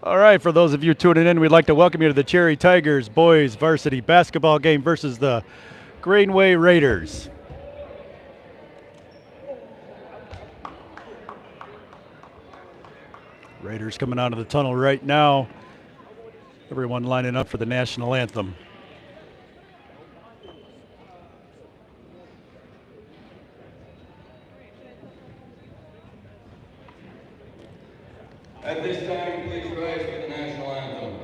All right, for those of you tuning in, we'd like to welcome you to the Cherry Tigers boys varsity basketball game versus the Greenway Raiders. Raiders coming out of the tunnel right now. Everyone lining up for the national anthem. At this time, please rise for the national anthem.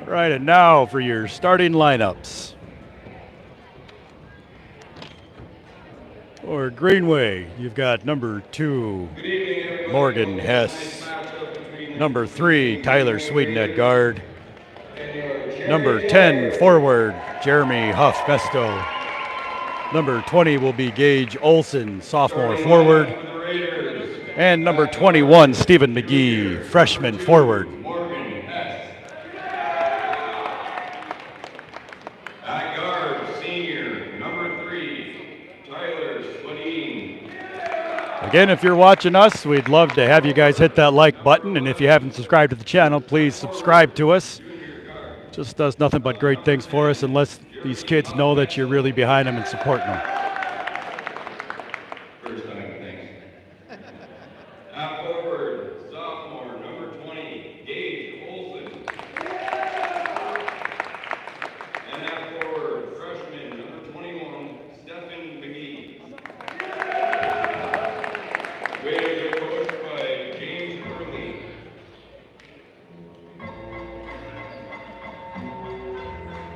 All right, and now for your starting lineups. For Greenway, you've got number 2, Morgan Hess. Number 3, Tyler Sweden at guard. Number 10, forward, Jeremy Huff-Besto. Number 20 will be Gage Olson, sophomore forward. And number 21, Stephen McGee, freshman forward. At guard, senior, number 3, Tyler Sweden. Again, if you're watching us, we'd love to have you guys hit that like button. And if you haven't subscribed to the channel, please subscribe to us. Just does nothing but great things for us, and lets these kids know that you're really behind them and supporting them. First time, thanks. At forward, sophomore, number 20, Gage Olson. And at forward, freshman, number 21, Stephen McGee. Raiders are coached by James Hurley.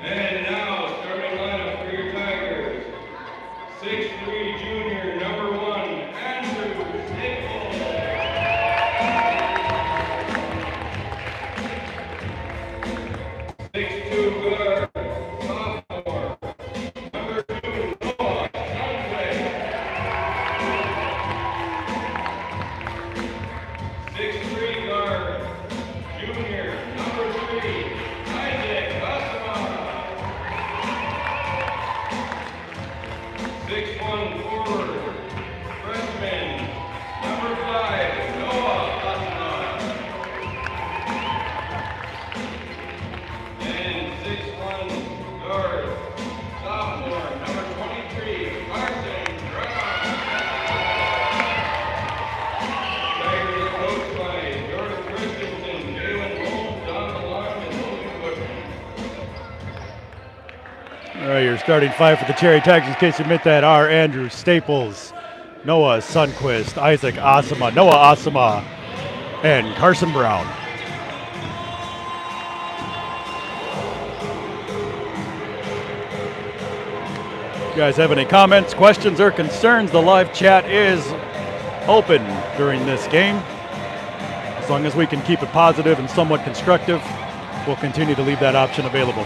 And now, starting lineup for your Tigers. 6'3" junior, number 1, Andrew Staples. 6'2" guard, sophomore, number 2, Noah Greenway. 6'3" guard, junior, number 3, Isaac Basama. 6'1" forward, freshman, number 5, Noah Basama. And 6'1" guard, sophomore, number 23, Carson Brown. Tigers are coached by Jordan Christensen, Jalen Holmes, Don Alarm, and Logan Bushman. All right, your starting 5 for the Cherry Tigers, in case you missed that, are Andrew Staples, Noah Sundquist, Isaac Asama, Noah Asama, and Carson Brown. If you guys have any comments, questions, or concerns, the live chat is open during this game. As long as we can keep it positive and somewhat constructive, we'll continue to leave that option available.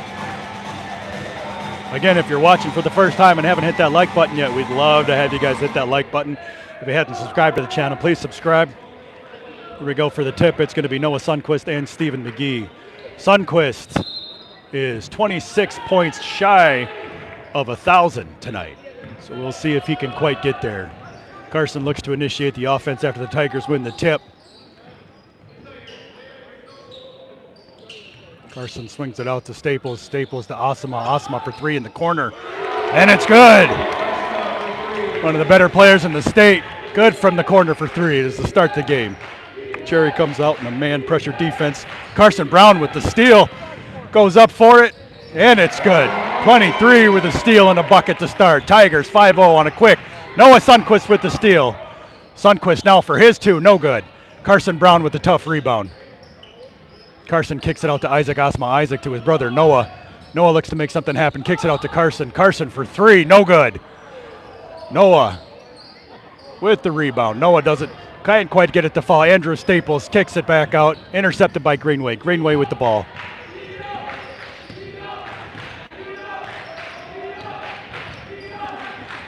Again, if you're watching for the first time and haven't hit that like button yet, we'd love to have you guys hit that like button. If you haven't subscribed to the channel, please subscribe. Here we go for the tip. It's going to be Noah Sundquist and Stephen McGee. Sundquist is 26 points shy of 1,000 tonight. So we'll see if he can quite get there. Carson looks to initiate the offense after the Tigers win the tip. Carson swings it out to Staples. Staples to Asama. Asama for three in the corner. And it's good. One of the better players in the state. Good from the corner for three. It is the start of the game. Cherry comes out in a man pressure defense. Carson Brown with the steal. Goes up for it. And it's good. 23 with a steal and a bucket to start. Tigers 5-0 on a quick. Noah Sundquist with the steal. Sundquist now for his two. No good. Carson Brown with the tough rebound. Carson kicks it out to Isaac Asma. Isaac to his brother Noah. Noah looks to make something happen. Kicks it out to Carson. Carson for three. No good. Noah with the rebound. Noah can't quite get it to fall. Andrew Staples kicks it back out. Intercepted by Greenway. Greenway with the ball.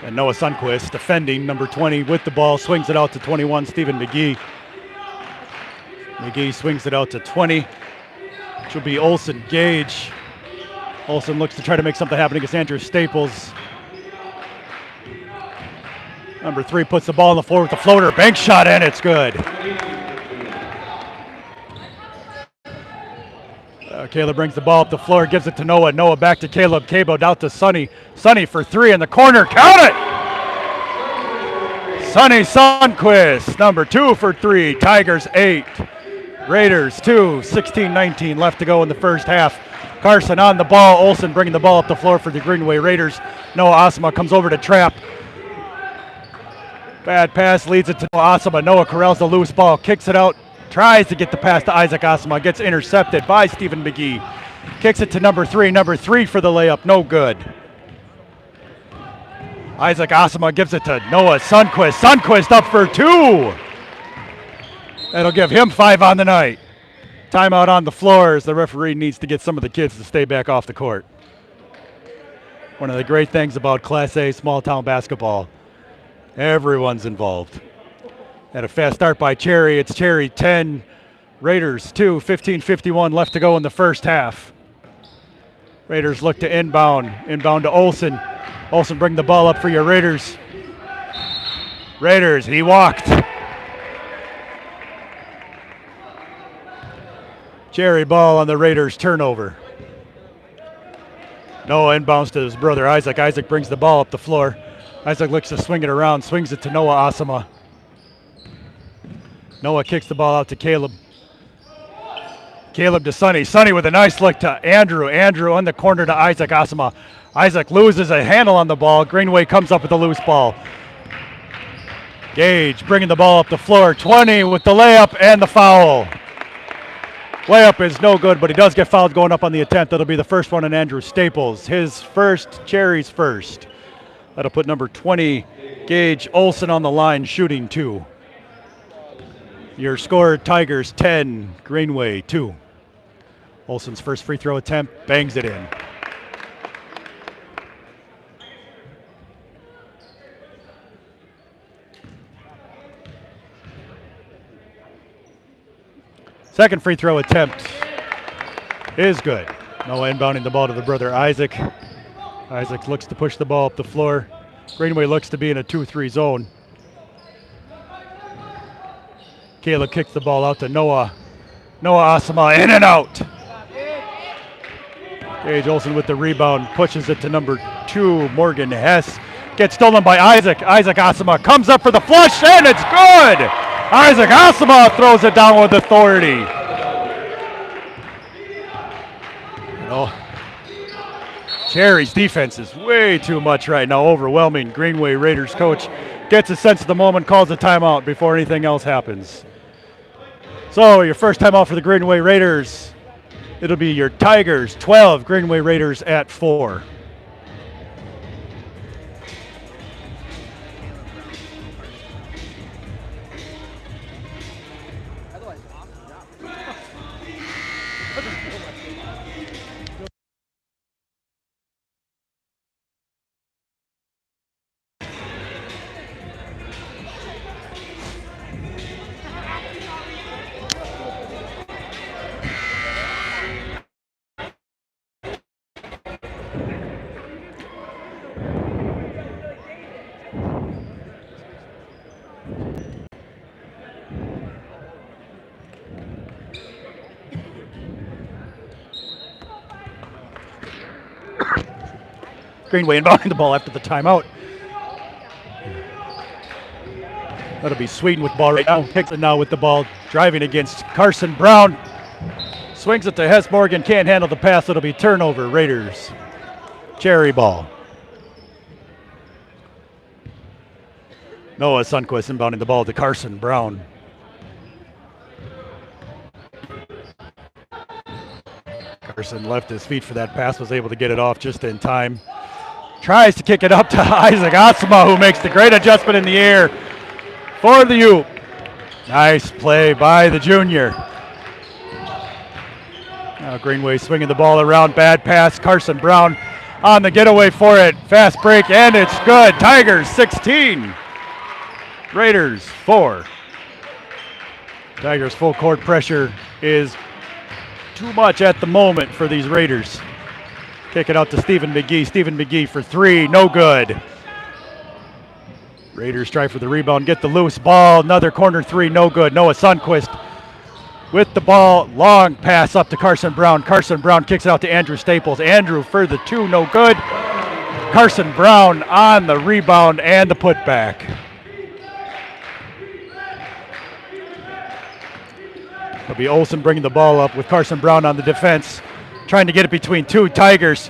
And Noah Sundquist defending, number 20 with the ball. Swings it out to 21, Stephen McGee. McGee swings it out to 20. Which will be Olsen Gage. Olsen looks to try to make something happen against Andrew Staples. Number 3 puts the ball on the floor with the floater. Bank shot, and it's good. Caleb brings the ball up the floor, gives it to Noah. Noah back to Caleb. Cabo down to Sonny. Sonny for three in the corner. Count it! Sonny Sundquist, number 2 for three. Tigers 8. Raiders 2. 16-19 left to go in the first half. Carson on the ball. Olsen bringing the ball up the floor for the Greenway Raiders. Noah Asama comes over to trap. Bad pass leads it to Noah Asama. Noah corrals the loose ball, kicks it out. Tries to get the pass to Isaac Asama. Gets intercepted by Stephen McGee. Kicks it to number 3. Number 3 for the layup. No good. Isaac Asama gives it to Noah Sundquist. Sundquist up for 2. That'll give him 5 on the night. Timeout on the floor as the referee needs to get some of the kids to stay back off the court. One of the great things about Class A small town basketball, everyone's involved. At a fast start by Cherry. It's Cherry 10, Raiders 2, 15:51 left to go in the first half. Raiders look to inbound. Inbound to Olsen. Olsen bring the ball up for your Raiders. Raiders, he walked. Cherry ball on the Raiders turnover. Noah inbounds to his brother Isaac. Isaac brings the ball up the floor. Isaac looks to swing it around, swings it to Noah Asama. Noah kicks the ball out to Caleb. Caleb to Sonny. Sonny with a nice look to Andrew. Andrew on the corner to Isaac Asama. Isaac loses a handle on the ball. Greenway comes up with a loose ball. Gage bringing the ball up the floor. 20 with the layup and the foul. Layup is no good, but he does get fouled going up on the attempt. That'll be the first one on Andrew Staples. His first, Cherry's first. That'll put number 20, Gage Olsen, on the line, shooting 2. Your score, Tigers 10, Greenway 2. Olsen's first free throw attempt, bangs it in. Second free throw attempt is good. Noah inbounding the ball to the brother Isaac. Isaac looks to push the ball up the floor. Greenway looks to be in a 2-3 zone. Caleb kicks the ball out to Noah. Noah Asama in and out. Gage Olsen with the rebound, pushes it to number 2, Morgan Hess. Gets stolen by Isaac. Isaac Asama comes up for the flush, and it's good! Isaac Asama throws it down with authority. Cherry's defense is way too much right now, overwhelming. Greenway Raiders coach gets a sense of the moment, calls a timeout before anything else happens. So your first timeout for the Greenway Raiders. It'll be your Tigers 12, Greenway Raiders at 4. Greenway inbounding the ball after the timeout. That'll be Sweden with the ball right now. Kicks it now with the ball, driving against Carson Brown. Swings it to Hess. Morgan can't handle the pass. It'll be turnover. Raiders. Cherry ball. Noah Sundquist inbounding the ball to Carson Brown. Carson left his feet for that pass, was able to get it off just in time. Tries to kick it up to Isaac Asama, who makes the great adjustment in the air for the U. Nice play by the junior. Now Greenway swinging the ball around, bad pass. Carson Brown on the getaway for it. Fast break, and it's good. Tigers 16. Raiders 4. Tigers full court pressure is too much at the moment for these Raiders. Kick it out to Stephen McGee. Stephen McGee for 3, no good. Raiders try for the rebound, get the loose ball. Another corner 3, no good. Noah Sundquist with the ball. Long pass up to Carson Brown. Carson Brown kicks it out to Andrew Staples. Andrew for the 2, no good. Carson Brown on the rebound and the putback. It'll be Olsen bringing the ball up with Carson Brown on the defense, trying to get it between 2 Tigers.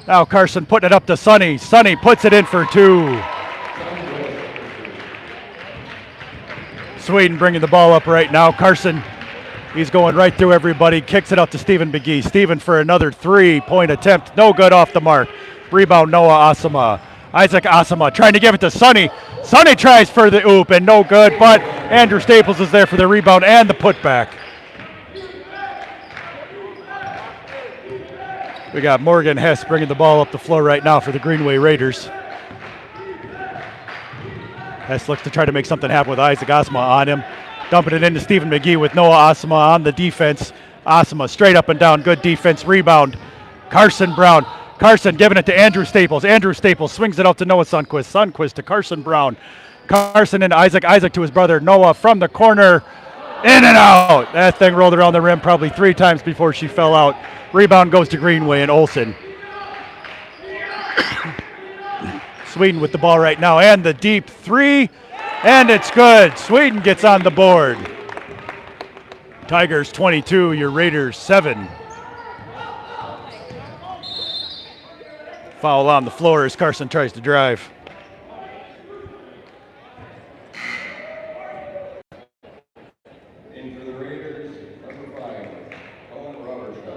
Now Carson putting it up to Sonny. Sonny puts it in for 2. Sweden bringing the ball up right now. Carson, he's going right through everybody. Kicks it up to Stephen McGee. Stephen for another 3-point attempt. No good off the mark. Rebound Noah Asama. Isaac Asama trying to give it to Sonny. Sonny tries for the oop and no good, but Andrew Staples is there for the rebound and the putback. We got Morgan Hess bringing the ball up the floor right now for the Greenway Raiders. Hess looks to try to make something happen with Isaac Asama on him. Dumping it into Stephen McGee with Noah Asama on the defense. Asama straight up and down, good defense, rebound. Carson Brown. Carson giving it to Andrew Staples. Andrew Staples swings it out to Noah Sundquist. Sundquist to Carson Brown. Carson into Isaac. Isaac to his brother Noah from the corner. In and out. That thing rolled around the rim probably 3 times before she fell out. Rebound goes to Greenway and Olsen. Sweden with the ball right now and the deep 3, and it's good. Sweden gets on the board. Tigers 22, your Raiders 7. Foul on the floor as Carson tries to drive. In for the Raiders, number 5, Owen Robertson.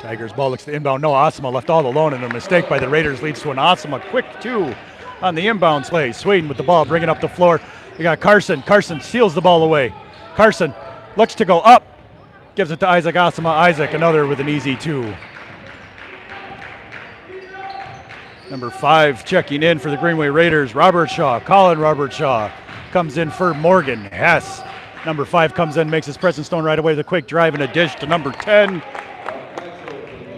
Tigers ball looks to inbound. Noah Asama left all alone, and a mistake by the Raiders leads to an Asama quick 2 on the inbound play. Sweden with the ball, bringing up the floor. We got Carson. Carson seals the ball away. Carson looks to go up, gives it to Isaac Asama. Isaac, another with an easy 2. Number 5 checking in for the Greenway Raiders, Robert Shaw. Colin Robert Shaw comes in for Morgan Hess. Number 5 comes in, makes his presence known right away with a quick drive and a dish to number 10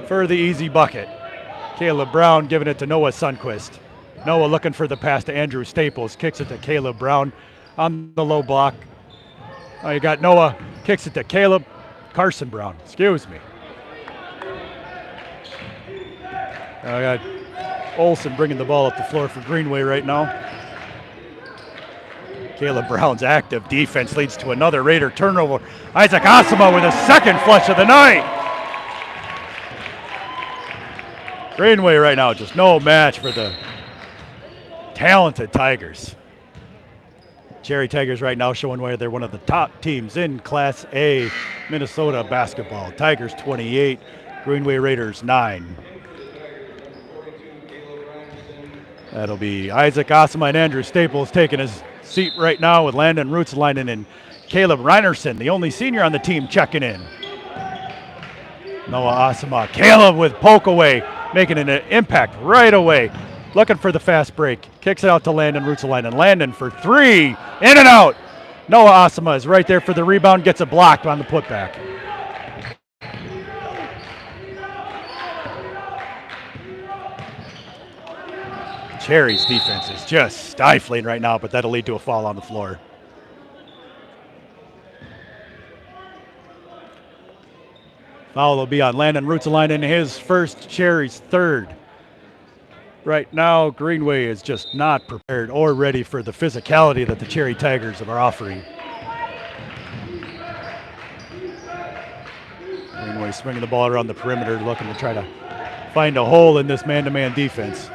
for the easy bucket. Caleb Brown giving it to Noah Sundquist. Noah looking for the pass to Andrew Staples. Kicks it to Caleb Brown on the low block. Oh, you got Noah. Kicks it to Caleb. Carson Brown. Excuse me. I got Olsen bringing the ball up the floor for Greenway right now. Caleb Brown's active defense leads to another Raider turnover. Isaac Asama with a second flush of the night. Greenway right now just no match for the talented Tigers. Cherry Tigers right now showing why they're one of the top teams in Class A Minnesota basketball. Tigers 28, Greenway Raiders 9. That'll be Isaac Asama and Andrew Staples taking his seat right now with Landon Rootsleinen and Caleb Reinerson, the only senior on the team, checking in. Noah Asama, Caleb with poke away, making an impact right away. Looking for the fast break. Kicks it out to Landon Rootsleinen. Landon for 3. In and out. Noah Asama is right there for the rebound. Gets it blocked on the putback. Cherry's defense is just stifling right now, but that'll lead to a foul on the floor. Foul will be on Landon Rootsalainen, his first, Cherry's third. Right now, Greenway is just not prepared or ready for the physicality that the Cherry Tigers are offering. Greenway swinging the ball around the perimeter, looking to try to find a hole in this man-to-man defense.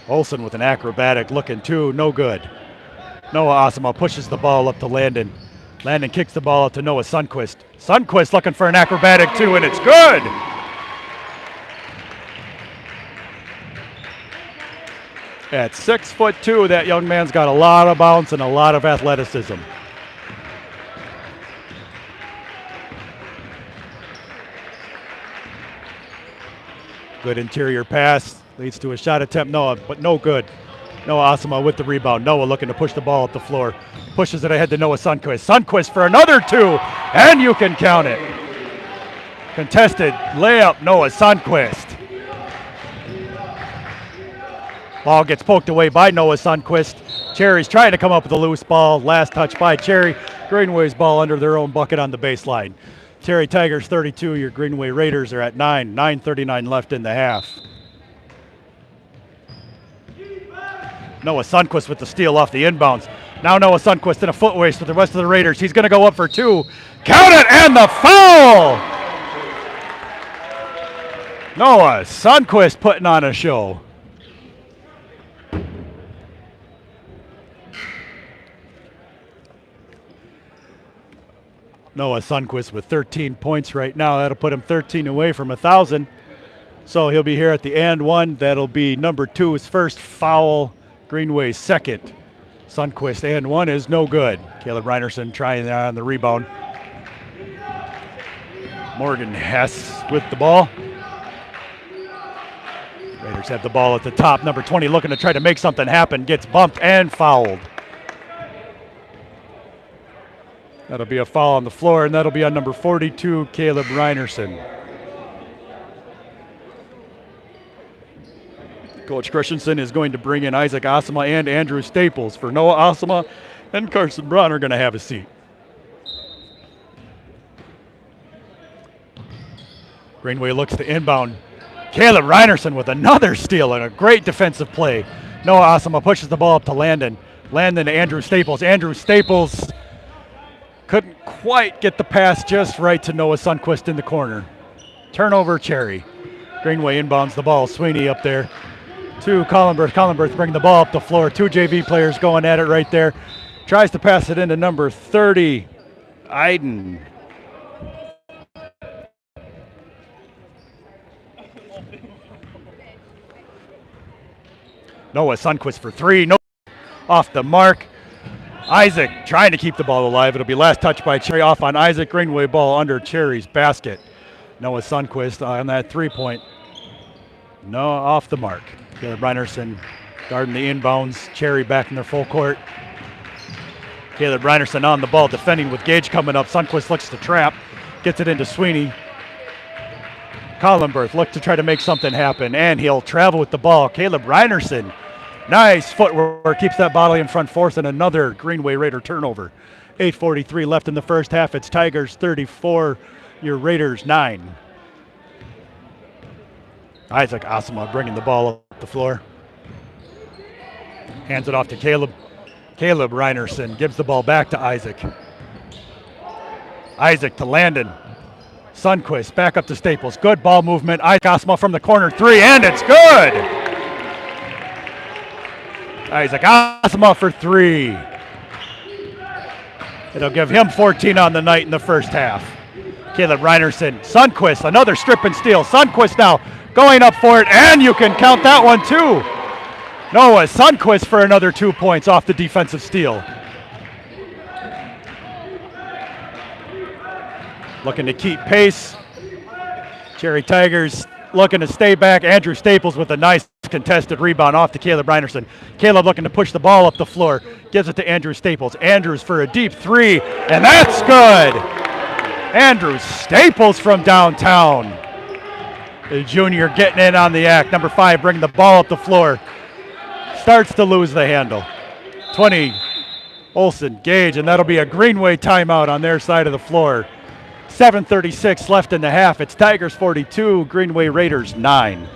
Olsen with an acrobatic looking two, no good. Noah Osama pushes the ball up to Landon. Landon kicks the ball out to Noah Sundquist. Sundquist looking for an acrobatic two, and it's good! At 6'2", that young man's got a lot of bounce and a lot of athleticism. Good interior pass, leads to a shot attempt, Noah, but no good. Noah Osama with the rebound. Noah looking to push the ball up the floor. Pushes it ahead to Noah Sundquist. Sundquist for another two, and you can count it. Contested layup, Noah Sundquist. Ball gets poked away by Noah Sundquist. Cherry's trying to come up with a loose ball. Last touch by Cherry. Greenway's ball under their own bucket on the baseline. Cherry Tigers 32, your Greenway Raiders are at 9. 9:39 left in the half. Noah Sundquist with the steal off the inbounds. Now Noah Sundquist in a foot waste with the rest of the Raiders. He's going to go up for two. Count it, and the foul! Noah Sundquist putting on a show. Noah Sundquist with 13 points right now. That'll put him 13 away from 1,000. So he'll be here at the and one. That'll be number 2, his first foul. Greenway's second. Sundquist and one is no good. Caleb Reinerson trying that on the rebound. Morgan Hess with the ball. Raiders have the ball at the top. Number 20 looking to try to make something happen. Gets bumped and fouled. That'll be a foul on the floor, and that'll be on number 42, Caleb Reinerson. Coach Christensen is going to bring in Isaac Osama and Andrew Staples. For Noah Osama and Carson Braun are going to have a seat. Greenway looks to inbound. Caleb Reinerson with another steal and a great defensive play. Noah Osama pushes the ball up to Landon. Landon to Andrew Staples. Andrew Staples couldn't quite get the pass just right to Noah Sundquist in the corner. Turnover, Cherry. Greenway inbounds the ball. Sweeney up there to Collenberth. Collenberth bringing the ball up the floor. 2 JV players going at it right there. Tries to pass it into number 30, Iden. Noah Sundquist for 3. No, off the mark. Isaac trying to keep the ball alive. It'll be last touch by Cherry off on Isaac. Greenway ball under Cherry's basket. Noah Sundquist on that 3-point. No, off the mark. Caleb Reinerson guarding the inbounds. Cherry back in their full court. Caleb Reinerson on the ball, defending with Gage coming up. Sundquist looks to trap, gets it into Sweeney. Collenberth look to try to make something happen, and he'll travel with the ball. Caleb Reinerson, nice footwork, keeps that body in front, forcing another Greenway Raider turnover. 8:43 left in the first half. It's Tigers 34, your Raiders 9. Isaac Osama bringing the ball up the floor. Hands it off to Caleb. Caleb Reinerson gives the ball back to Isaac. Isaac to Landon. Sundquist back up to Staples. Good ball movement. Isaac Osama from the corner 3, and it's good! Isaac Osama for 3. It'll give him 14 on the night in the first half. Caleb Reinerson. Sundquist, another strip and steal. Sundquist now going up for it, and you can count that one too. Noah Sundquist for another 2 points off the defensive steal. Looking to keep pace. Cherry Tigers looking to stay back. Andrew Staples with a nice contested rebound off to Caleb Reinerson. Caleb looking to push the ball up the floor. Gives it to Andrew Staples. Andrews for a deep 3, and that's good. Andrew Staples from downtown. The junior getting in on the act. Number 5 bringing the ball up the floor. Starts to lose the handle. 20 Olsen, Gage, and that'll be a Greenway timeout on their side of the floor. 7:36 left in the half. It's Tigers 42, Greenway Raiders 9.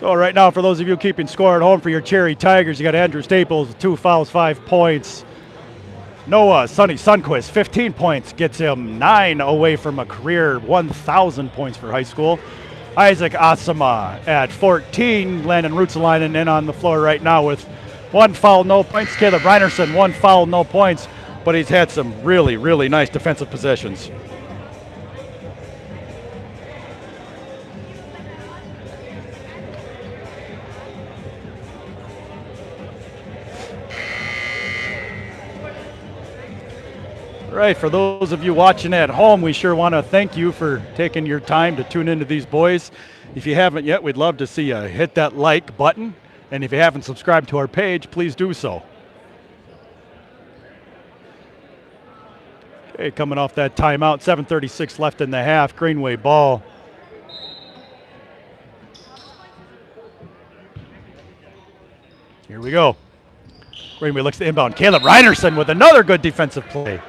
So right now, for those of you keeping score at home for your Cherry Tigers, you got Andrew Staples with 2 fouls, 5 points. Noah Sonny Sundquist, 15 points, gets him 9 away from a career 1,000 points for high school. Isaac Asama at 14. Landon Rutzelainen in on the floor right now with 1 foul, no points. Caleb Reinerson, 1 foul, no points, but he's had some really, really nice defensive possessions. Right, for those of you watching at home, we sure want to thank you for taking your time to tune into these boys. If you haven't yet, we'd love to see you hit that like button. And if you haven't subscribed to our page, please do so. Okay, coming off that timeout, 7:36 left in the half, Greenway ball. Here we go. Greenway looks to inbound. Caleb Reinerson with another good defensive play.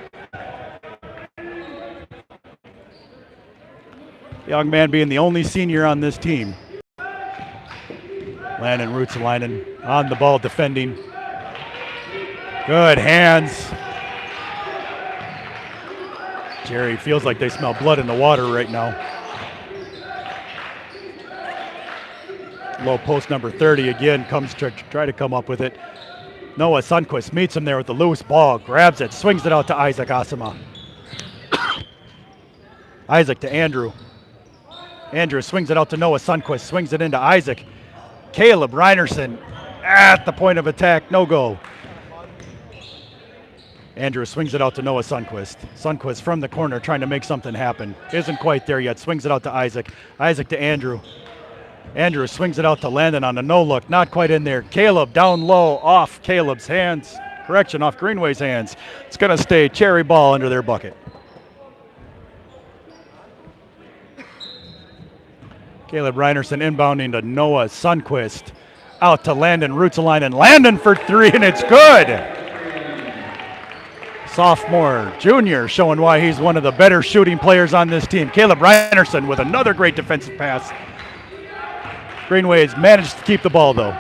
Young man being the only senior on this team. Landon Rutzelainen on the ball defending. Good hands. Jerry feels like they smell blood in the water right now. Low post number 30 again comes to try to come up with it. Noah Sundquist meets him there with the loose ball, grabs it, swings it out to Isaac Asama. Isaac to Andrew. Andrew swings it out to Noah Sundquist, swings it into Isaac. Caleb Reinerson at the point of attack, no go. Andrew swings it out to Noah Sundquist. Sundquist from the corner trying to make something happen. Isn't quite there yet, swings it out to Isaac. Isaac to Andrew. Andrew swings it out to Landon on a no-look, not quite in there. Caleb down low, off Caleb's hands. Correction, off Greenway's hands. It's going to stay Cherry ball under their bucket. Caleb Reinerson inbounding to Noah Sundquist. Out to Landon Rutzelainen. Landon for 3, and it's good. Sophomore, junior, showing why he's one of the better shooting players on this team. Caleb Reinerson with another great defensive pass. Greenway has managed to keep the ball, though.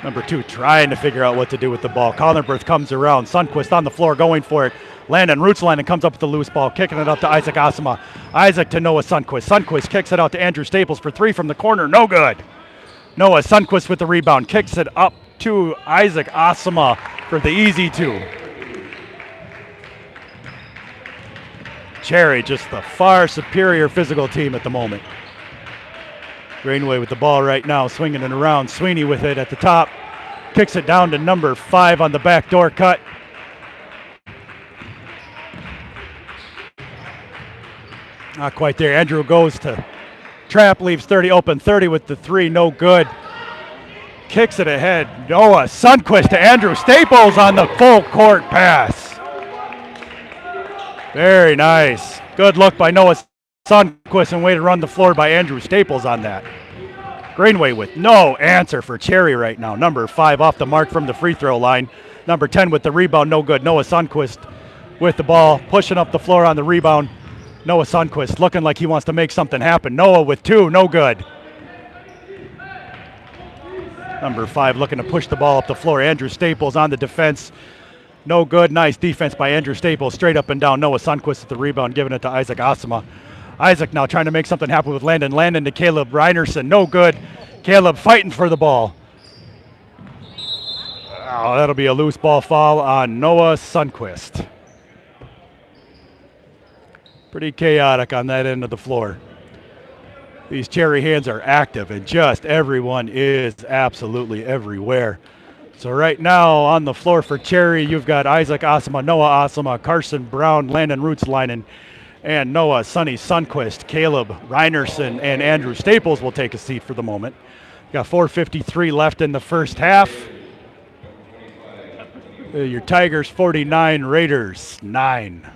Number 2 trying to figure out what to do with the ball. Collenberth comes around. Sundquist on the floor going for it. Landon Rutzelainen comes up with the loose ball, kicking it up to Isaac Asama. Isaac to Noah Sundquist. Sundquist kicks it out to Andrew Staples for 3 from the corner. No good. Noah Sundquist with the rebound. Kicks it up to Isaac Asama for the easy 2. Cherry, just the far superior physical team at the moment. Greenway with the ball right now, swinging it around. Sweeney with it at the top. Kicks it down to number 5 on the backdoor cut. Not quite there. Andrew goes to trap, leaves 30 open. 30 with the 3, no good. Kicks it ahead. Noah Sundquist to Andrew Staples on the full court pass. Very nice. Good look by Noah Sundquist, and way to run the floor by Andrew Staples on that. Greenway with no answer for Cherry right now. Number 5 off the mark from the free throw line. Number 10 with the rebound, no good. Noah Sundquist with the ball, pushing up the floor on the rebound. Noah Sundquist looking like he wants to make something happen. Noah with 2, no good. Number 5 looking to push the ball up the floor. Andrew Staples on the defense. No good. Nice defense by Andrew Staples. Straight up and down. Noah Sundquist at the rebound, giving it to Isaac Asama. Isaac now trying to make something happen with Landon. Landon to Caleb Reinerson. No good. Caleb fighting for the ball. Oh, that'll be a loose ball foul on Noah Sundquist. Pretty chaotic on that end of the floor. These Cherry hands are active, and just everyone is absolutely everywhere. So right now on the floor for Cherry, you've got Isaac Asama, Noah Asama, Carson Brown, Landon Rootsleinen, and Noah Sonny Sundquist. Caleb Reinerson and Andrew Staples will take a seat for the moment. Got 4:53 left in the first half. Your Tigers 49, Raiders 9.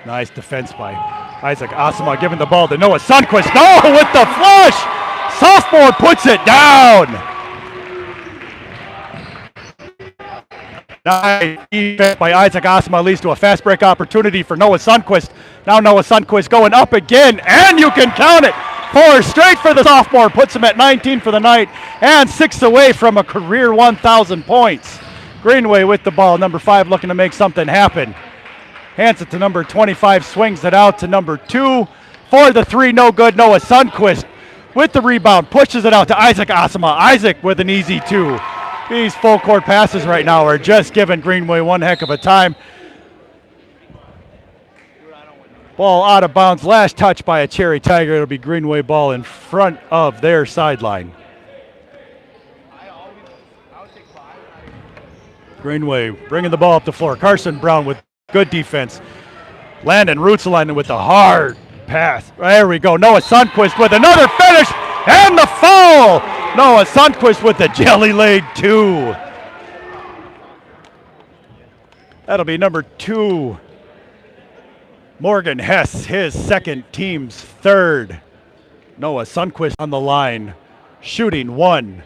Nice defense by Isaac Asama, giving the ball to Noah Sundquist. No, with the flush! Sophomore puts it down! Nice defense by Isaac Asama leads to a fast break opportunity for Noah Sundquist. Now Noah Sundquist going up again, and you can count it! 4 straight for the sophomore, puts him at 19 for the night, and 6 away from a career 1,000 points. Greenway with the ball, number 5 looking to make something happen. Hands it to number 25, swings it out to number 2. For the 3, no good. Noah Sundquist with the rebound, pushes it out to Isaac Asama. Isaac with an easy 2. These full court passes right now are just giving Greenway one heck of a time. Ball out of bounds, last touch by a Cherry Tiger. It'll be Greenway ball in front of their sideline. Greenway bringing the ball up the floor. Carson Brown with good defense. Landon Rootsleinen with the hard pass. There we go. Noah Sundquist with another finish and the foul. Noah Sundquist with the jelly leg 2. That'll be number 2. Morgan Hess, his second, team's 3rd. Noah Sundquist on the line, shooting 1.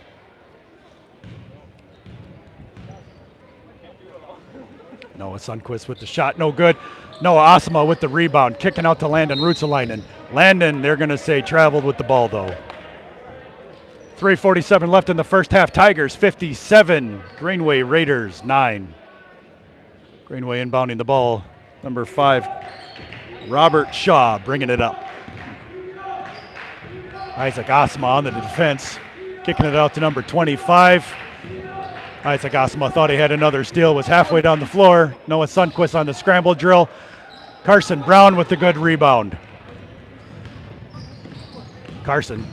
Noah Sundquist with the shot, no good. Noah Asama with the rebound, kicking out to Landon Rootsleinen. Landon, they're going to say, traveled with the ball, though. 3:47 left in the first half. Tigers 57, Greenway Raiders 9. Greenway inbounding the ball. Number 5, Robert Shaw bringing it up. Isaac Asama on the defense, kicking it out to number 25. Isaac Asama thought he had another steal, was halfway down the floor. Noah Sundquist on the scramble drill. Carson Brown with the good rebound. Carson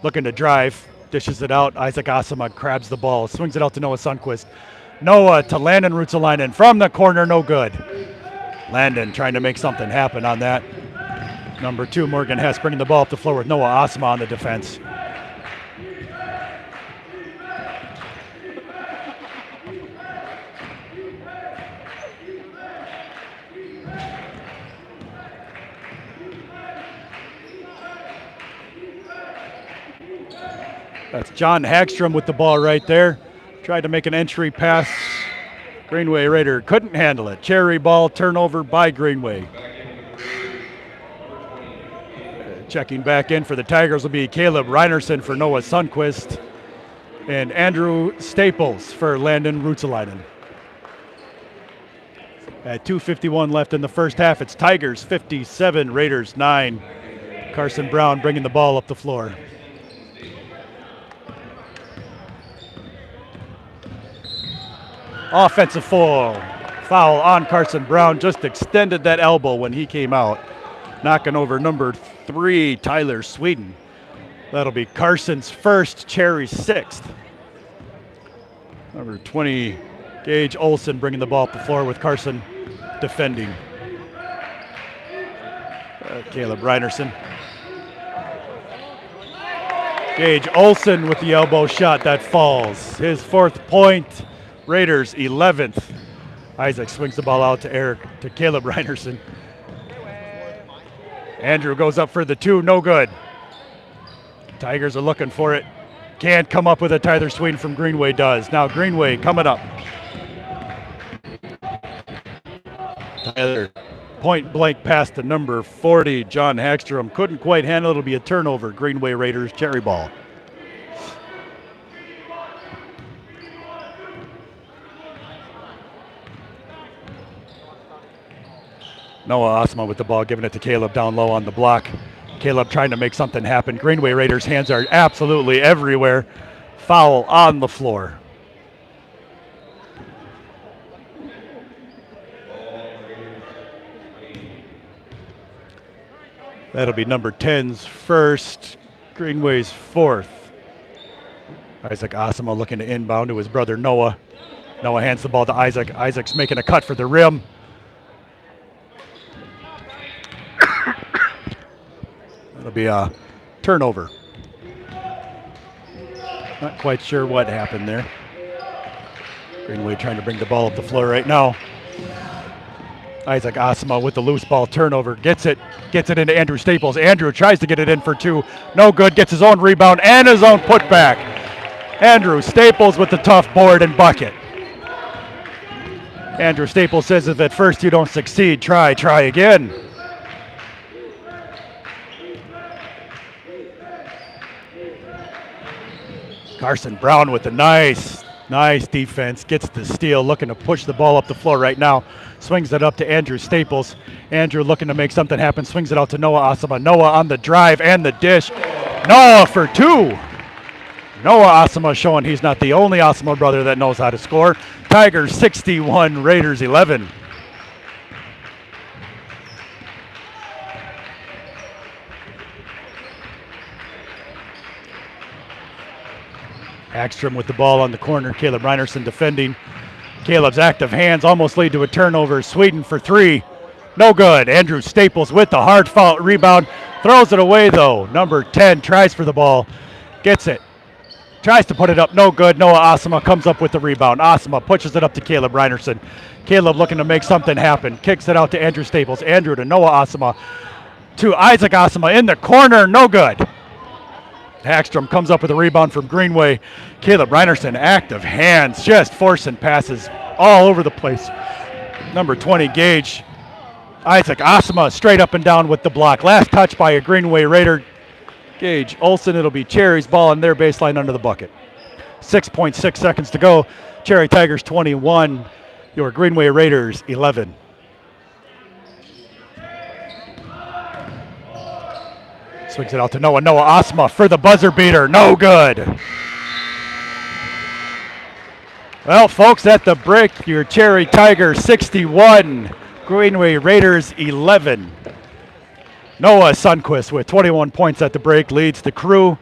looking to drive, dishes it out. Isaac Asama grabs the ball, swings it out to Noah Sundquist. Noah to Landon Rootsleinen from the corner, no good. Landon trying to make something happen on that. Number 2, Morgan Hess bringing the ball up the floor with Noah Asama on the defense. That's John Hagstrom with the ball right there. Tried to make an entry pass. Greenway Raider couldn't handle it. Cherry ball, turnover by Greenway. Checking back in for the Tigers will be Caleb Reinerson for Noah Sundquist and Andrew Staples for Landon Rootsleinen. At 2:51 left in the first half, it's Tigers 57, Raiders 9. Carson Brown bringing the ball up the floor. Offensive foul on Carson Brown. Just extended that elbow when he came out, knocking over number 3, Tyler Sweden. That'll be Carson's first, Cherry's 6th. Number 20, Gage Olson bringing the ball up the floor with Carson defending. Caleb Reinerson. Gage Olson with the elbow shot that falls. His 4th point. Raiders 11th. Isaac swings the ball out to Caleb Reinerson. Andrew goes up for the 2, no good. Tigers are looking for it. Can't come up with it. Tyler Sweden from Greenway does. Now Greenway coming up. Tyler, point blank pass to number 40, John Hagstrom. Couldn't quite handle it. It'll be a turnover. Greenway Raiders, Cherry ball. Noah Asama with the ball, giving it to Caleb down low on the block. Caleb trying to make something happen. Greenway Raiders' hands are absolutely everywhere. Foul on the floor. That'll be number 10's first, Greenway's fourth. Isaac Asima looking to inbound to his brother Noah. Noah hands the ball to Isaac. Isaac's making a cut for the rim. It'll be a turnover. Not quite sure what happened there. Greenway trying to bring the ball up the floor right now. Isaac Asima with the loose ball turnover. Gets it into Andrew Staples. Andrew tries to get it in for two. No good. Gets his own rebound and his own putback. Andrew Staples with the tough board and bucket. Andrew Staples says if at first you don't succeed, try again. Carson Brown with a nice defense. Gets the steal, looking to push the ball up the floor right now. Swings it up to Andrew Staples. Andrew looking to make something happen. Swings it out to Noah Asima. Noah on the drive and the dish. Noah for two. Noah Asima showing he's not the only Asima brother that knows how to score. Tigers 61, Raiders 11. Hagstrom with the ball on the corner. Caleb Reinerson defending. Caleb's active hands almost lead to a turnover. Sweden for three. No good. Andrew Staples with the hard foul rebound. Throws it away though. Number 10 tries for the ball. Gets it. Tries to put it up. No good. Noah Asima comes up with the rebound. Asima pushes it up to Caleb Reinerson. Caleb looking to make something happen. Kicks it out to Andrew Staples. Andrew to Noah Asima. To Isaac Asima in the corner. No good. Hagstrom comes up with a rebound from Greenway. Caleb Reinerson, active hands, just forcing passes all over the place. Number 20, Gage. Isaac Asima straight up and down with the block. Last touch by a Greenway Raider. Gage Olson, it'll be Cherry's ball on their baseline under the bucket. 6.6 seconds to go. Cherry Tigers 21, your Greenway Raiders 11. Swings it out to Noah. Noah Asima for the buzzer beater. No good. Well, folks, at the break, your Cherry Tigers 61, Greenway Raiders 11. Noah Sundquist with 21 points at the break leads the crew.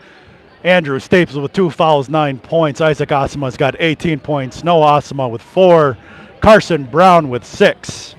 Andrew Staples with 2 fouls, 9 points. Isaac Asima's got 18 points. Noah Asima with 4. Carson Brown with 6.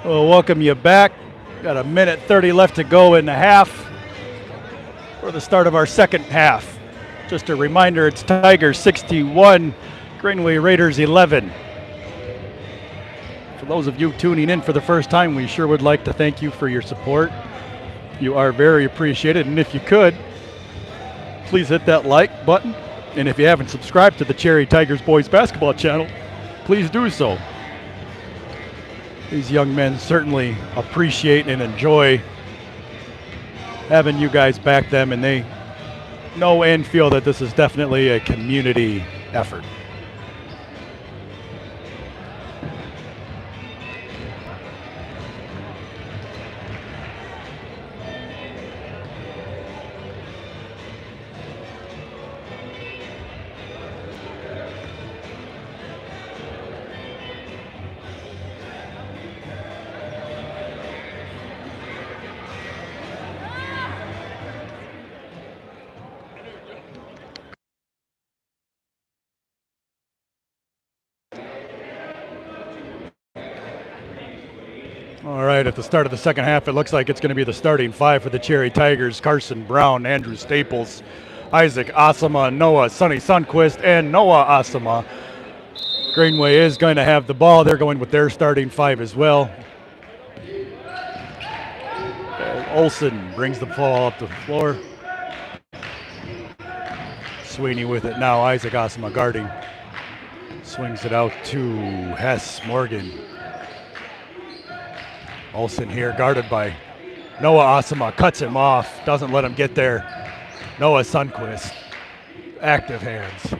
We'll welcome you back. Got a minute 30 left to go in the half for the start of our second half. Just a reminder, it's Tigers 61, Greenway Raiders 11. For those of you tuning in for the first time, we sure would like to thank you for your support. You are very appreciated, and if you could, please hit that like button. And if you haven't subscribed to the Cherry Tigers Boys Basketball channel, please do so. These young men certainly appreciate and enjoy having you guys back them, and they know and feel that this is definitely a community effort. All right, at the start of the second half, it looks like it's going to be the starting five for the Cherry Tigers. Carson Brown, Andrew Staples, Isaac Asama, Noah Sonny Sundquist, and Noah Asama. Greenway is going to have the ball. They're going with their starting five as well. Olsen brings the ball up the floor. Sweeney with it now. Isaac Asama guarding. Swings it out to Hess Morgan. Olsen here guarded by Noah Asama. Cuts him off. Doesn't let him get there. Noah Sundquist. Active hands.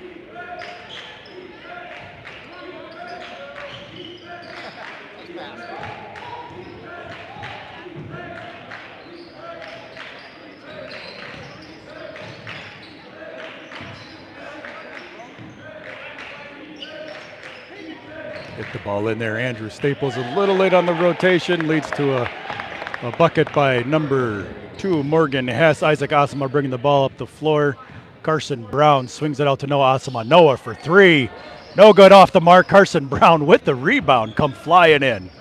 Get the ball in there. Andrew Staples a little late on the rotation. Leads to a bucket by number 2, Morgan Hess. Isaac Asama bringing the ball up the floor. Carson Brown swings it out to Noah Asama. Noah for three. No good off the mark. Carson Brown with the rebound. Come flying in.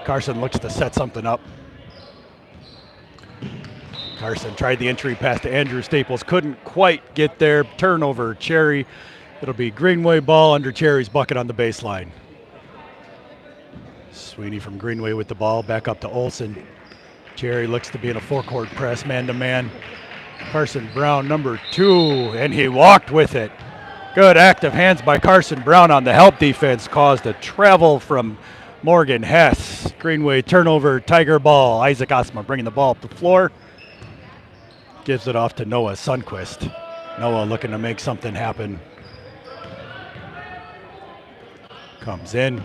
Carson looks to set something up. Carson tried the entry pass to Andrew Staples. Couldn't quite get there. Turnover, Cherry. It'll be Greenway ball under Cherry's bucket on the baseline. Sweeney from Greenway with the ball. Back up to Olsen. Cherry looks to be in a four-court press, man-to-man. Carson Brown, number 2, and he walked with it. Good active hands by Carson Brown on the help defense. Caused a travel from Morgan Hess. Greenway turnover, Tiger ball. Isaac Asama bringing the ball up the floor. Gives it off to Noah Sundquist. Noah looking to make something happen. Comes in.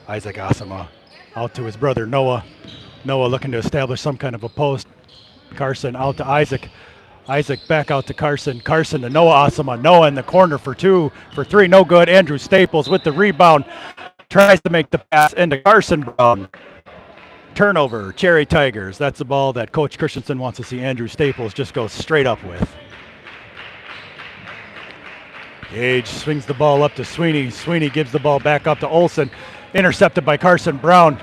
Isaac Asama out to his brother Noah. Noah looking to establish some kind of a post. Carson out to Isaac. Isaac back out to Carson. Carson to Noah Asama. Noah in the corner for 2. For 3, no good. Andrew Staples with the rebound. Tries to make the pass into Carson Brown. Turnover, Cherry Tigers. That's the ball that Coach Christensen wants to see Andrew Staples just go straight up with. Gage swings the ball up to Sweeney. Sweeney gives the ball back up to Olsen. Intercepted by Carson Brown.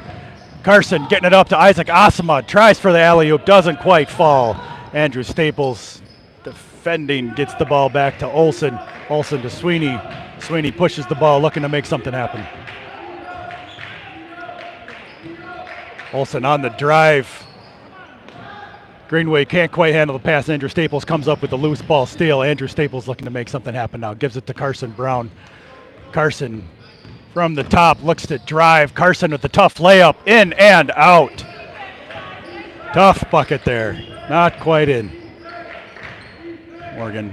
Carson getting it up to Isaac Asama. Tries for the alley-oop. Doesn't quite fall. Andrew Staples defending. Gets the ball back to Olsen. Olsen to Sweeney. Sweeney pushes the ball looking to make something happen. Olsen on the drive. Greenway can't quite handle the pass. Andrew Staples comes up with the loose ball steal. Andrew Staples looking to make something happen now. Gives it to Carson Brown. Carson from the top looks to drive. Carson with the tough layup. In and out. Tough bucket there. Not quite in. Morgan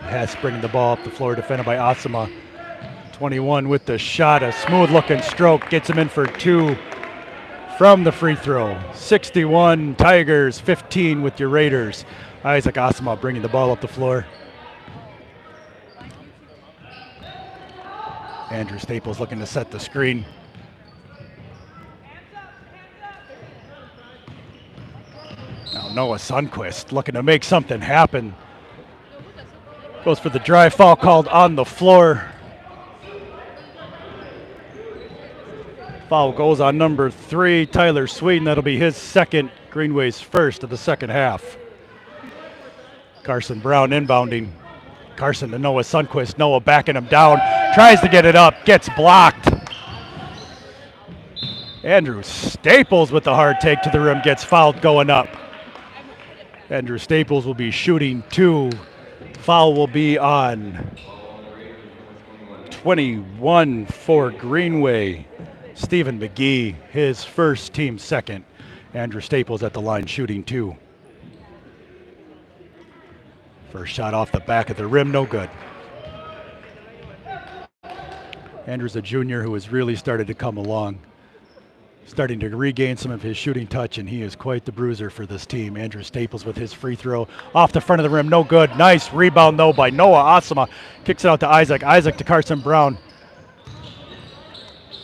Hess bringing the ball up the floor. Defended by Asama. 21 with the shot. A smooth looking stroke. Gets him in for 2. From the free throw. 61 Tigers, 15 with your Raiders. Isaac Asama bringing the ball up the floor. Andrew Staples looking to set the screen. Now Noah Sundquist looking to make something happen. Goes for the drive, foul called on the floor. Foul goes on number 3, Tyler Sweden. That'll be his second, Greenway's first of the second half. Carson Brown inbounding. Carson to Noah Sundquist. Noah backing him down. Tries to get it up. Gets blocked. Andrew Staples with the hard take to the rim. Gets fouled going up. Andrew Staples will be shooting 2. Foul will be on 21 for Greenway. Stephen McGee, his first, team second. Andrew Staples at the line shooting 2. First shot off the back of the rim, no good. Andrew's a junior who has really started to come along, starting to regain some of his shooting touch, and he is quite the bruiser for this team. Andrew Staples with his free throw off the front of the rim, no good. Nice rebound though by Noah Asama. Kicks it out to Isaac. Isaac to Carson Brown.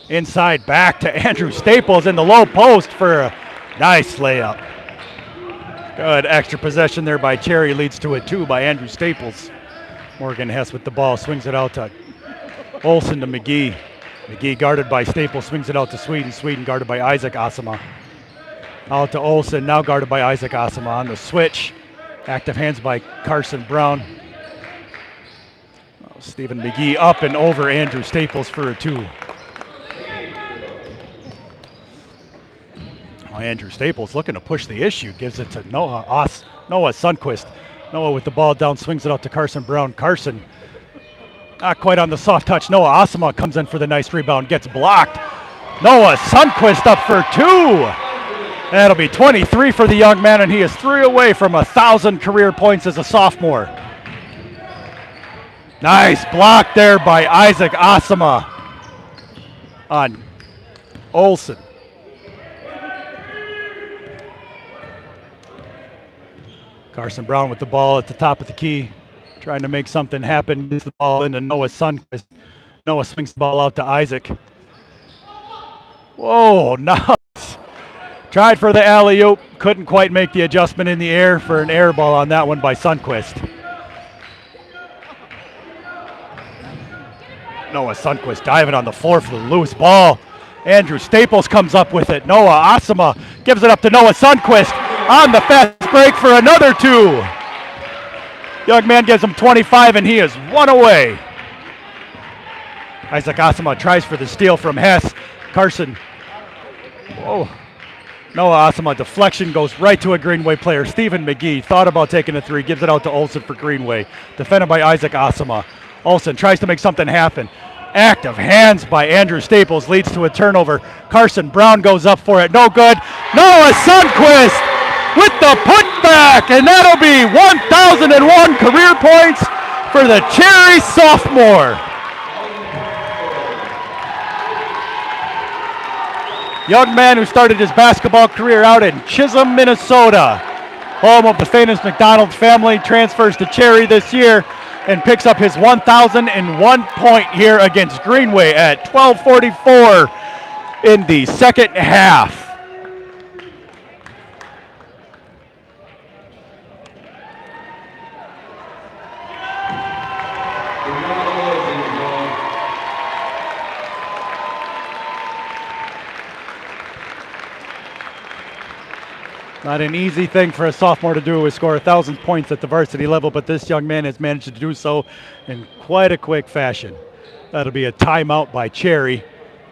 Inside back to Andrew Staples in the low post for a nice layup. Good extra possession there by Cherry, leads to a 2 by Andrew Staples. Morgan Hess with the ball, swings it out to Olsen to McGee. McGee guarded by Staples, swings it out to Sweden. Sweden guarded by Isaac Asama. Out to Olsen, now guarded by Isaac Asama on the switch. Active hands by Carson Brown. Stephen McGee up and over Andrew Staples for a 2. Andrew Staples looking to push the issue, gives it to Noah Sundquist. Noah with the ball down, swings it out to Carson Brown. Carson not quite on the soft touch. Noah Asama comes in for the nice rebound, gets blocked. Noah Sundquist up for 2. That'll be 23 for the young man, and he is 3 away from 1,000 career points as a sophomore. Nice block there by Isaac Asama on Olsen. Carson Brown with the ball at the top of the key, trying to make something happen. Gets the ball into Noah Sundquist. Noah swings the ball out to Isaac. Whoa, nice. Tried for the alley-oop, couldn't quite make the adjustment in the air for an air ball on that one by Sundquist. Noah Sundquist diving on the floor for the loose ball. Andrew Staples comes up with it. Noah Asama gives it up to Noah Sundquist on the fast break for another 2. Young man gives him 25, and he is 1 away. Isaac Asama tries for the steal from Hess. Carson. Whoa. Noah Asama deflection goes right to a Greenway player. Stephen McGee thought about taking a 3, gives it out to Olsen for Greenway. Defended by Isaac Asama. Olsen tries to make something happen. Active hands by Andrew Staples leads to a turnover. Carson Brown goes up for it. No good. Noah Sundquist with the putback, and that'll be 1,001 career points for the Cherry sophomore. Young man who started his basketball career out in Chisholm, Minnesota, home of the famous McDonald family, transfers to Cherry this year and picks up his 1,001 point here against Greenway at 12:44 in the second half. Not an easy thing for a sophomore to do is score 1,000 points at the varsity level, but this young man has managed to do so in quite a quick fashion. That'll be a timeout by Cherry,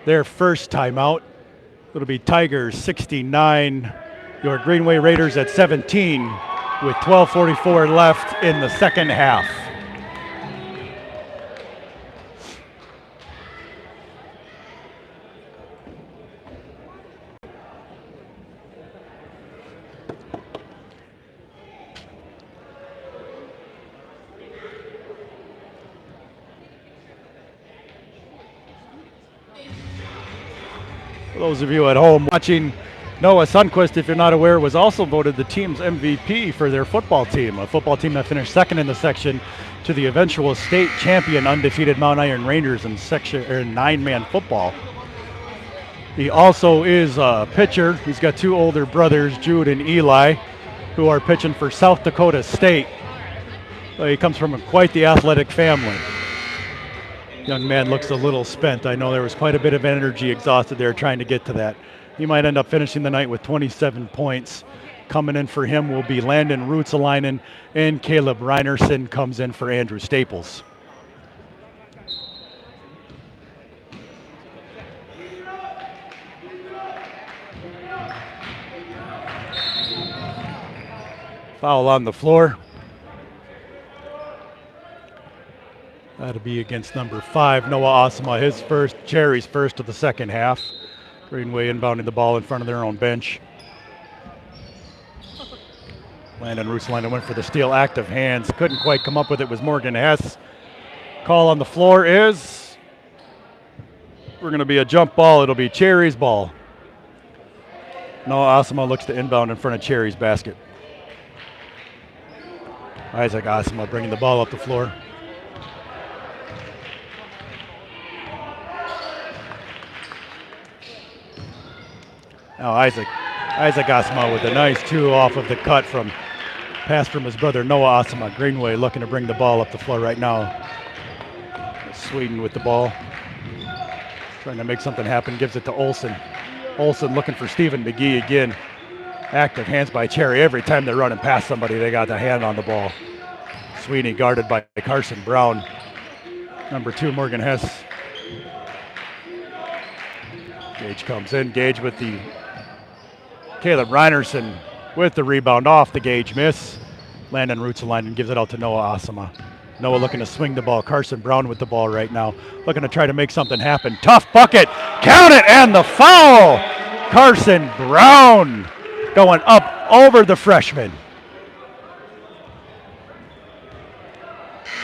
their first timeout. It'll be Tigers 69, your Greenway Raiders at 17 with 12:44 left in the second half. For those of you at home watching, Noah Sundquist, if you're not aware, was also voted the team's MVP for their football team, a football team that finished second in the section to the eventual state champion undefeated Mount Iron Rangers in section 9-man football. He also is a pitcher. He's got 2 older brothers, Jude and Eli, who are pitching for South Dakota State. So he comes from quite the athletic family. Young man looks a little spent. I know there was quite a bit of energy exhausted there trying to get to that. He might end up finishing the night with 27 points. Coming in for him will be Landon Ruotsalainen, and Caleb Reinerson comes in for Andrew Staples. Foul on the floor. That'll be against number 5, Noah Osama, his first, Cherry's first of the second half. Greenway inbounding the ball in front of their own bench. Landon Ruotsalainen went for the steal, active hands, couldn't quite come up with it, was Morgan Hess. Call on the floor is, we're gonna be a jump ball, it'll be Cherry's ball. Noah Osama looks to inbound in front of Cherry's basket. Isaac Osama bringing the ball up the floor. Now Isaac Osama with a nice 2 off of the cut from pass from his brother Noah Osama. Greenway looking to bring the ball up the floor right now. Sweden with the ball. Trying to make something happen, gives it to Olsen. Olsen looking for Stephen McGee again. Active hands by Cherry. Every time they're running past somebody, they got the hand on the ball. Sweeney guarded by Carson Brown. Number 2, Morgan Hess. Gage comes in. Gage with the Caleb Reinerson with the rebound off the Gage miss. Landon Ruotsalainen gives it out to Noah Osama. Noah looking to swing the ball. Carson Brown with the ball right now. Looking to try to make something happen. Tough bucket. Count it, and the foul. Carson Brown going up over the freshman.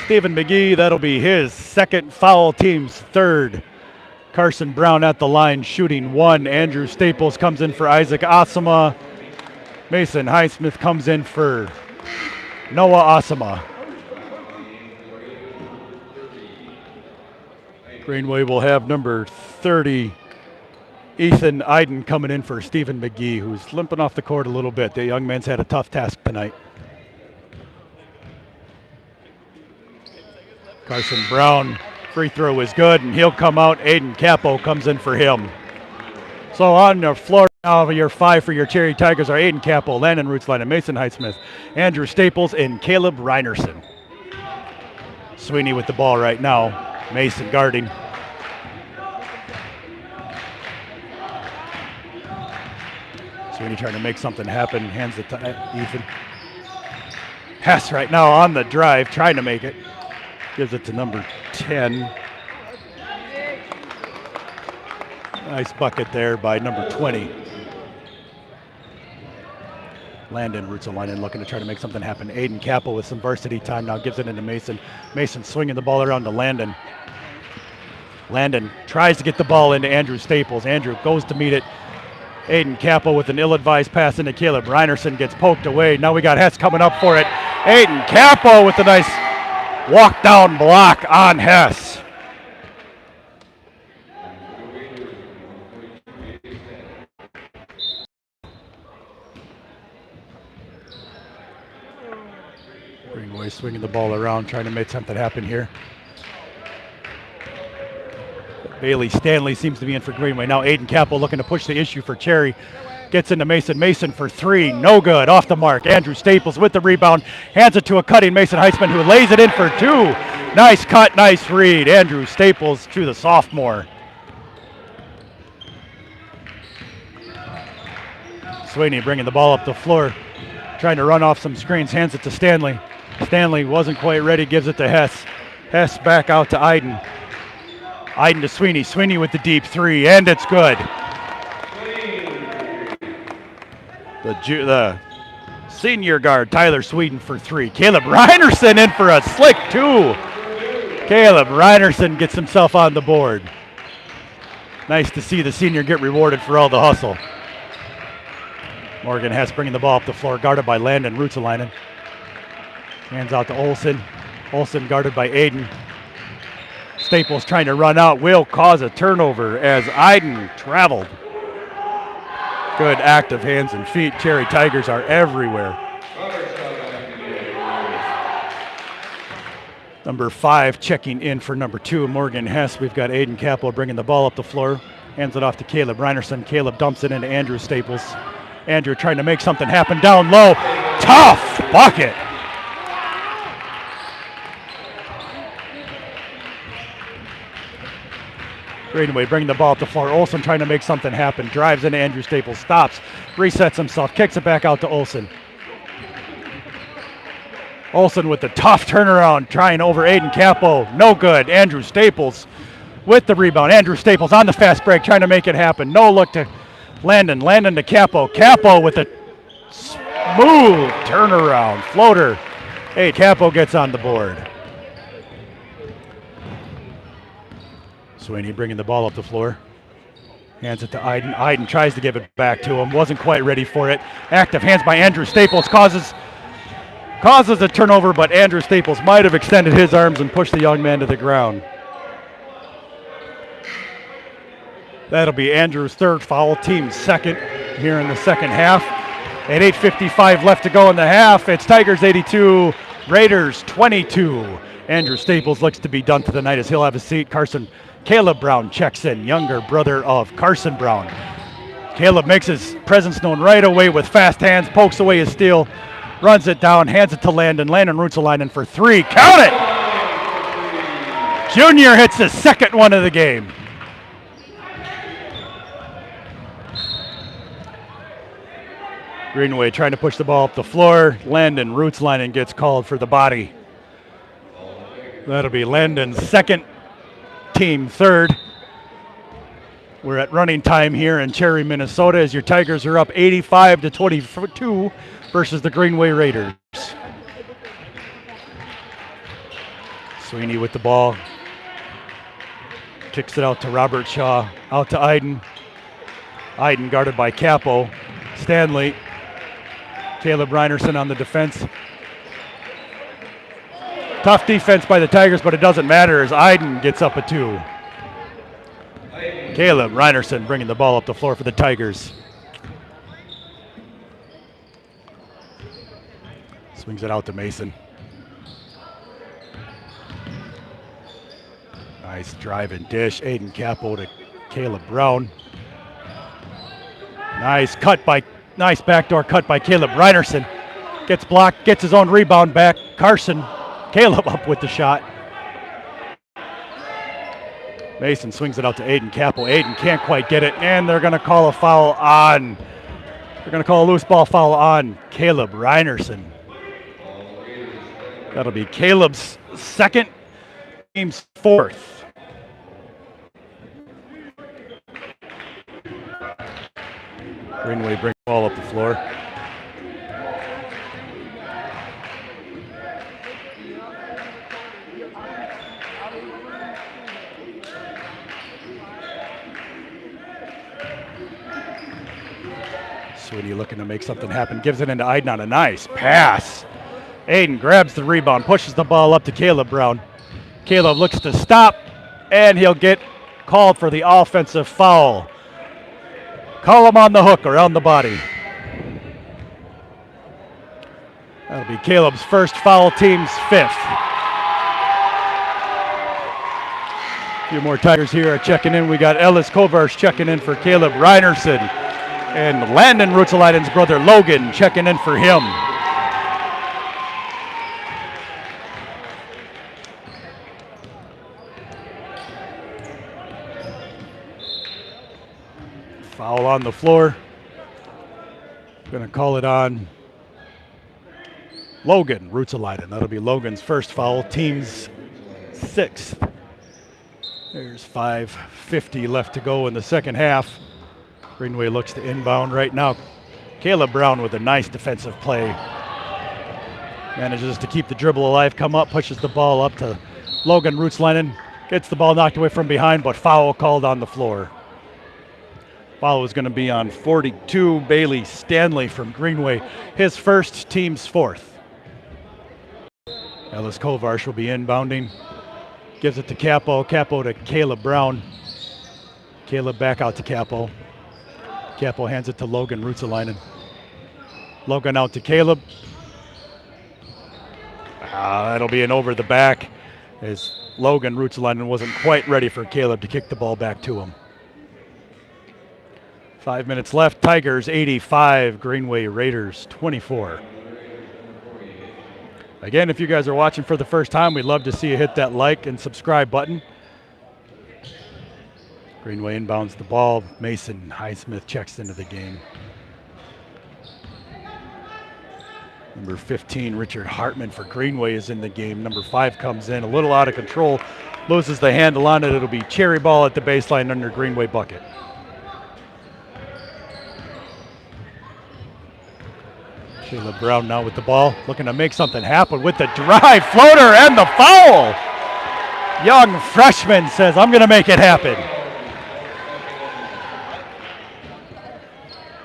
Stephen McGee, that'll be his second foul, team's third. Carson Brown at the line shooting 1. Andrew Staples comes in for Isaac Osama. Mason Highsmith comes in for Noah Osama. Greenway will have number 30, Ethan Iden, coming in for Stephen McGee, who's limping off the court a little bit. The young man's had a tough task tonight. Carson Brown, free throw is good, and he'll come out. Aiden Capo comes in for him. So on the floor now, your 5 for your Cherry Tigers are Aiden Capo, Landon Ruotsalainen, Mason Highsmith, Andrew Staples, and Caleb Reinerson. Sweeney with the ball right now. Mason guarding. Sweeney trying to make something happen. Hands it to Ethan. Hess right now on the drive, trying to make it. Gives it to number 10. Nice bucket there by number 20. Landon Ruotsalainen looking to try to make something happen. Aiden Capel with some varsity time now, gives it into Mason. Mason swinging the ball around to Landon. Landon tries to get the ball into Andrew Staples. Andrew goes to meet it. Aiden Capel with an ill-advised pass into Caleb Reinerson, gets poked away. Now we got Hess coming up for it. Aiden Capel with a nice walk-down block on Hess. Greenway swinging the ball around, trying to make something happen here. Bailey Stanley seems to be in for Greenway. Now Aiden Capel looking to push the issue for Cherry. Gets into Mason. Mason for 3. No good. Off the mark. Andrew Staples with the rebound. Hands it to a cutting Mason Heitzman, who lays it in for 2. Nice cut. Nice read. Andrew Staples to the sophomore. Sweeney bringing the ball up the floor. Trying to run off some screens. Hands it to Stanley. Stanley wasn't quite ready. Gives it to Hess. Hess back out to Iden. Iden to Sweeney. Sweeney with the deep 3, and it's good. The senior guard, Tyler Sweden, for 3. Caleb Reinerson in for a slick 2. Caleb Reinerson gets himself on the board. Nice to see the senior get rewarded for all the hustle. Morgan Hess bringing the ball up the floor, guarded by Landon Ruotsalainen. Hands out to Olsen. Olsen guarded by Aiden. Staples trying to run out, will cause a turnover as Iden traveled. Good active hands and feet. Cherry Tigers are everywhere. Number 5 checking in for number 2, Morgan Hess. We've got Aiden Capel bringing the ball up the floor. Hands it off to Caleb Reinerson. Caleb dumps it into Andrew Staples. Andrew trying to make something happen down low. Tough bucket. Greenway bringing the ball up the floor. Olsen trying to make something happen. Drives into Andrew Staples. Stops. Resets himself. Kicks it back out to Olsen. Olsen with the tough turnaround, trying over Aiden Capo. No good. Andrew Staples with the rebound. Andrew Staples on the fast break, trying to make it happen. No look to Landon. Landon to Capo. Capo with a smooth turnaround. Floater. Hey, Capo gets on the board. Sweeney bringing the ball up the floor. Hands it to Iden. Iden tries to give it back to him. Wasn't quite ready for it. Active hands by Andrew Staples causes a turnover, but Andrew Staples might have extended his arms and pushed the young man to the ground. That'll be Andrew's 3rd foul, team's 2nd here in the second half. At 8:55 left to go in the half, it's Tigers 82, Raiders 22. Andrew Staples looks to be done for the night as he'll have a seat. Caleb Brown checks in, younger brother of Carson Brown. Caleb makes his presence known right away with fast hands, pokes away his steal, runs it down, hands it to Landon. Landon Ruotsalainen for 3. Count it! Junior hits his 2nd one of the game. Greenway trying to push the ball up the floor. Landon Ruotsalainen gets called for the body. That'll be Landon's 2nd, team 3rd. We're at running time here in Cherry, Minnesota, as your Tigers are up 85-22 versus the Greenway Raiders. Sweeney with the ball. Kicks it out to Robert Shaw. Out to Iden. Iden guarded by Capo. Stanley. Caleb Reinerson on the defense. Tough defense by the Tigers, but it doesn't matter as Iden gets up a 2. Caleb Reinerson bringing the ball up the floor for the Tigers. Swings it out to Mason. Nice drive and dish. Aiden Capo to Caleb Brown. Nice backdoor cut by Caleb Reinerson. Gets blocked, gets his own rebound back. Caleb up with the shot. Mason swings it out to Aiden Capo. Aiden can't quite get it, and they're going to call a foul on. They're going to call a loose ball foul on Caleb Reinerson. That'll be Caleb's 2nd, team's 4th. Greenway brings the ball up the floor. Sweeney looking to make something happen. Gives it into Iden on a nice pass. Aiden grabs the rebound, pushes the ball up to Caleb Brown. Caleb looks to stop, and he'll get called for the offensive foul. Call him on the hook around the body. That'll be Caleb's 1st foul, team's 5th. A few more Tigers here are checking in. We got Ellis Kovarsh checking in for Caleb Reinerson. And Landon Ruotsalainen's brother Logan checking in for him. Foul on the floor. Gonna call it on Logan Ruotsalainen. That'll be Logan's 1st foul, team's 6th. There's 5:50 left to go in the second half. Greenway looks to inbound right now. Caleb Brown with a nice defensive play. Manages to keep the dribble alive, come up, pushes the ball up to Logan Ruotsalainen. Gets the ball knocked away from behind, but foul called on the floor. Foul is going to be on 42, Bailey Stanley from Greenway. His 1st, team's 4th. Ellis Kovarsh will be inbounding. Gives it to Capo. Capo to Caleb Brown. Caleb back out to Capo. Capo hands it to Logan Ruotsalainen. Logan out to Caleb. That'll be an over the back. as Logan Ruotsalainen wasn't quite ready for Caleb to kick the ball back to him. 5 minutes left. Tigers 85, Greenway Raiders 24. Again, if you guys are watching for the first time, we'd love to see you hit that like and subscribe button. Greenway inbounds the ball. Mason Highsmith checks into the game. Number 15, Richard Hartman for Greenway is in the game. Number 5 comes in a little out of control, loses the handle on it. It'll be cherry ball at the baseline under Greenway bucket. Caleb Brown now with the ball, looking to make something happen with the drive, floater, and the foul. Young freshman says, I'm going to make it happen.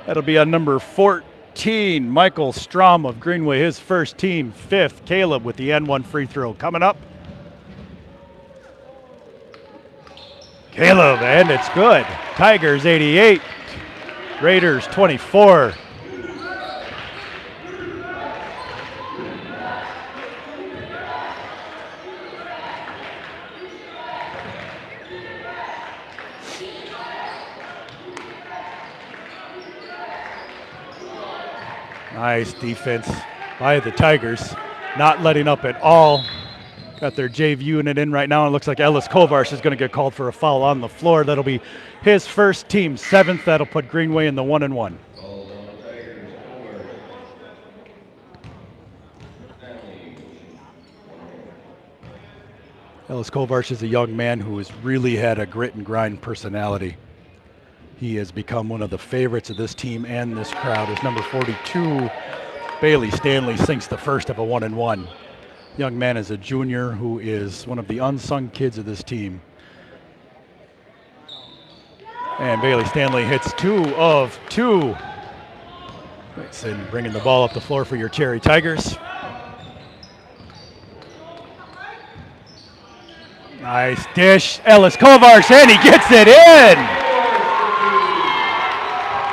That'll be on number 14, Michael Strom of Greenway, his first team, 5th. Caleb with the N1 free throw coming up. Caleb, and it's good. Tigers 88, Raiders 24. Nice defense by the Tigers, not letting up at all. Got their JV unit in right now, and it looks like Ellis Kovarsh is going to get called for a foul on the floor. That'll be his first, team 7th. That'll put Greenway in the 1-1. Ellis Kovarsh is a young man who has really had a grit and grind personality. He has become one of the favorites of this team and this crowd as number 42, Bailey Stanley, sinks the first of a 1-1. Young man is a junior who is one of the unsung kids of this team. And Bailey Stanley hits 2 of 2. Mason bringing the ball up the floor for your Cherry Tigers. Nice dish, Ellis Kovarsh, and he gets it in!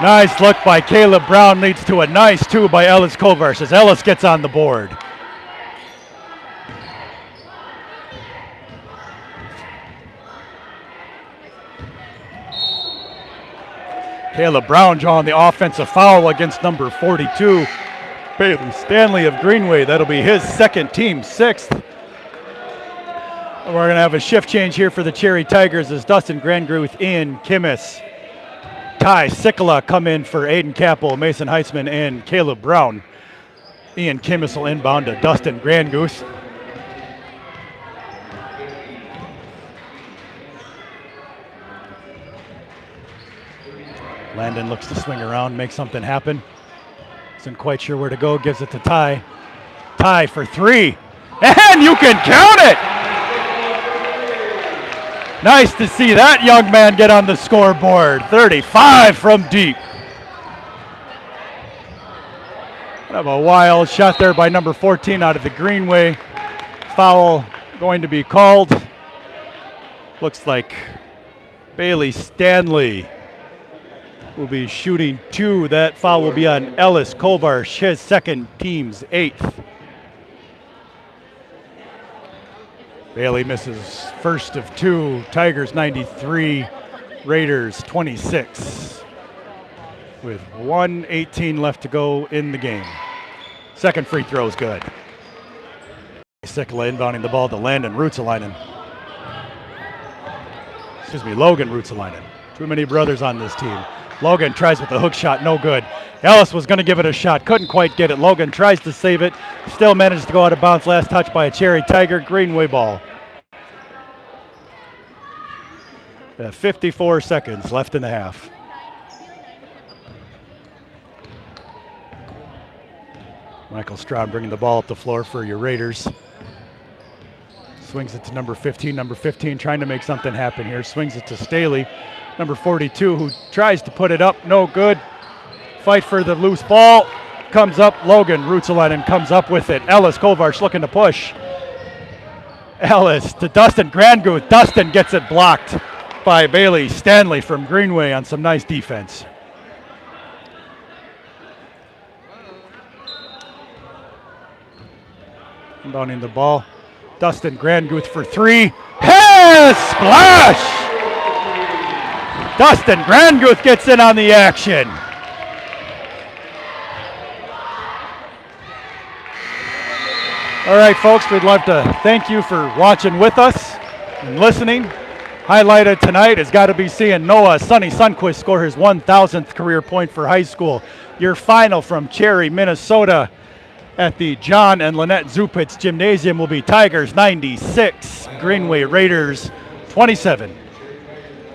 Nice look by Caleb Brown, leads to a nice 2 by Ellis Kovarsh as Ellis gets on the board. Caleb Brown drawing the offensive foul against number 42, Bailey Stanley of Greenway. That'll be his second, team 6th. And we're going to have a shift change here for the Cherry Tigers as Dustin Grandruth, Ian Kimmis, Ty Sikala come in for Aiden Capel, Mason Heitzman, and Caleb Brown. Ian Kimmis will inbound to Dustin Grandgoose. Landon looks to swing around, make something happen. Isn't quite sure where to go, gives it to Ty. Ty for 3, and you can count it! Nice to see that young man get on the scoreboard. 35 from deep. Kind of a wild shot there by number 14 out of the Greenway. Foul going to be called. Looks like Bailey Stanley will be shooting 2. That foul will be on Ellis Kovarsh, his second, team's 8th. Bailey misses first of 2. Tigers 93, Raiders 26. With 1:18 left to go in the game. Second free throw is good. Sikala inbounding the ball to Landon Ruotsalainen. Logan Ruotsalainen. Too many brothers on this team. Logan tries with the hook shot, no good. Ellis was going to give it a shot, couldn't quite get it. Logan tries to save it, still manages to go out of bounds. Last touch by a Cherry Tiger, Greenway ball. 54 seconds left in the half. Michael Stroud bringing the ball up the floor for your Raiders. Swings it to number 15. Number 15 trying to make something happen here. Swings it to Staley. Number 42 who tries to put it up. No good. Fight for the loose ball. Comes up. Logan Ruotsalainen comes up with it. Ellis Kovarsh looking to push. Ellis to Dustin Grandguth. Dustin gets it blocked by Bailey Stanley from Greenway on some nice defense. Inbounding the ball. Dustin Granguth for 3. Pass! Splash! Dustin Granguth gets in on the action. All right, folks, we'd love to thank you for watching with us and listening. Highlighted tonight has got to be seeing Noah Sonny Sundquist score his 1,000th career point for high school. Your final from Cherry, Minnesota at the John and Lynette Zupitz Gymnasium will be Tigers 96, Greenway Raiders 27.